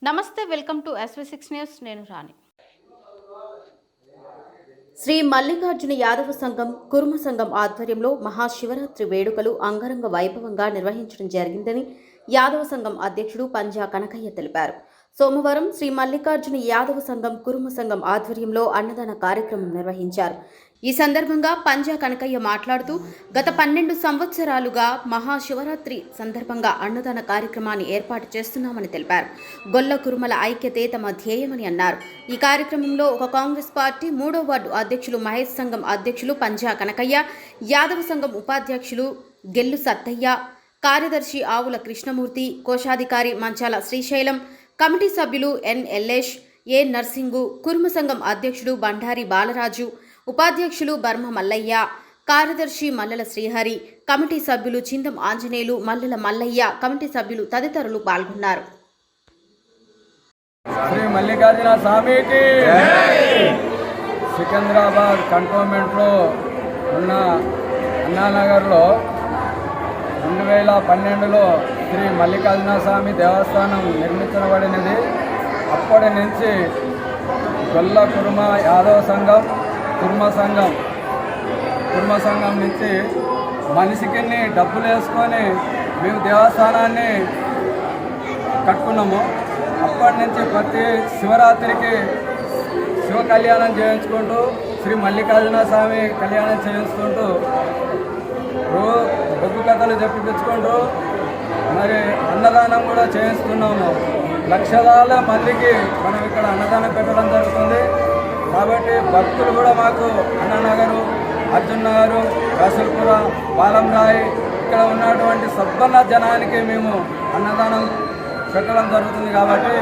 నమస్తే, welcome to SV6 news. నేను రాణి. శ్రీ మల్లికార్జున యాదవ సంఘం కుర్మ సంఘం ఆధ్వర్యంలో మహాశివరాత్రి వేడుకలు అంగరంగ వైభవంగా నిర్వహించడం జరిగిందని యాదవ సంఘం అధ్యక్షుడు పంజా కనకయ్య తెలిపారు. సోమవారం శ్రీ మల్లికార్జున యాదవ సంఘం కుర్మ సంఘం ఆధ్వర్యంలో అన్నదాన కార్యక్రమం నిర్వహించారు. ఈ సందర్భంగా పంజా కనకయ్య మాట్లాడుతూ గత 12 సంవత్సరాలుగా మహాశివరాత్రి సందర్భంగా అన్నదాన కార్యక్రమాన్ని ఏర్పాటు చేస్తున్నామని తెలిపారు. గొల్ల కురుమల ఐక్యతే తమ ధ్యేయమని అన్నారు. ఈ కార్యక్రమంలో ఒక కాంగ్రెస్ పార్టీ 3వ వార్డు అధ్యక్షులు మహేష్ సంఘం అధ్యక్షులు పంజా కనకయ్య, యాదవ సంఘం ఉపాధ్యక్షులు గెల్లు సత్తయ్య, కార్యదర్శి ఆవుల కృష్ణమూర్తి, కోశాధికారి మంచాల శ్రీశైలం, కమిటీ సభ్యులు ఎన్ ఎల్లేష్, ఏ నర్సింగు, కుర్మ సంఘం అధ్యక్షుడు బండారి బాలరాజు, ఉపాధ్యక్షులు బర్మ మల్లయ్య, కార్యదర్శి మల్లెల శ్రీహరి, కమిటీ సభ్యులు చిందం ఆంజనేయులు, మల్లెల మల్లయ్య, కమిటీ సభ్యులు తదితరులు పాల్గొన్నారు. శ్రీ మల్లికార్జున స్వామికి సికింద్రాబాద్ కంటోన్మెంట్లో ఉన్న అన్నానగర్లో 2012లో శ్రీ మల్లికార్జున స్వామి దేవస్థానం నిర్మించబడినది. అప్పటి నుంచి గొల్ల కుర్మ యాదవ సంఘం కుర్మ సంఘం నుంచి మనిషికి డబ్బులు వేసుకొని మేము దేవస్థానాన్ని కట్టుకున్నాము. అప్పటి నుంచి ప్రతి శివరాత్రికి శివ కళ్యాణం చేయించుకుంటూ శ్రీ మల్లికార్జున స్వామి కళ్యాణం చేయించుకుంటూ బొగ్గు కథలు చెప్పించుకుంటూ మరి అన్నదానం కూడా చేయిస్తున్నాము. లక్షలాల మందికి మనం ఇక్కడ అన్నదానం పెట్టడం జరుగుతుంది. కాబట్టి భక్తులు కూడా మాకు అన్నానగరు, అర్జున్ నగరు, రసూల్పుర, బాలంరాయి ఇక్కడ ఉన్నటువంటి సబ్బన్న జనానికి మేము అన్నదానం పెట్టడం జరుగుతుంది. కాబట్టి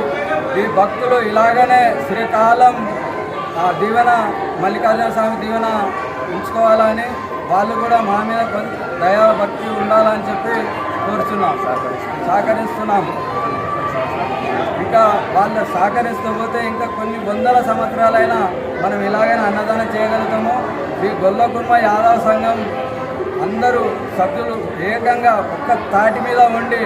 ఈ భక్తులు ఇలాగనే శ్రీకాలం దీవెన మల్లికార్జున స్వామి దీవెన ఉంచుకోవాలని, వాళ్ళు కూడా మా మీద దయా భక్తి ఉండాలని చెప్పి కోరుతున్నాం, సహకరిస్తున్నాము. ఇంకా వాళ్ళు సహకరిస్తూ పోతే ఇంకా కొన్ని వందల సంవత్సరాలైనా మనం ఇలాగైనా అన్నదానం చేయగలుగుతాము. ఈ గొల్ల కుర్మ యాదవ సంఘం అందరూ సభ్యులు ఏకంగా ఒక్క తాటి మీద ఉండి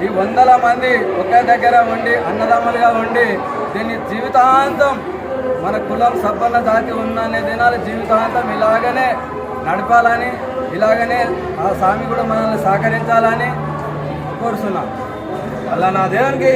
ఈ వందల మంది ఒకే దగ్గర ఉండి అన్నదమ్ములుగా ఉండి దీన్ని జీవితాంతం మన కులం సబ్బన్న జాతి ఉన్ననే దినాలు జీవితాంతం ఇలాగనే నడపాలని, ఇలాగనే ఆ స్వామి కూడా మనల్ని సహకరించాలని కోరుతున్నాం. అల్లా నా దేవునికి.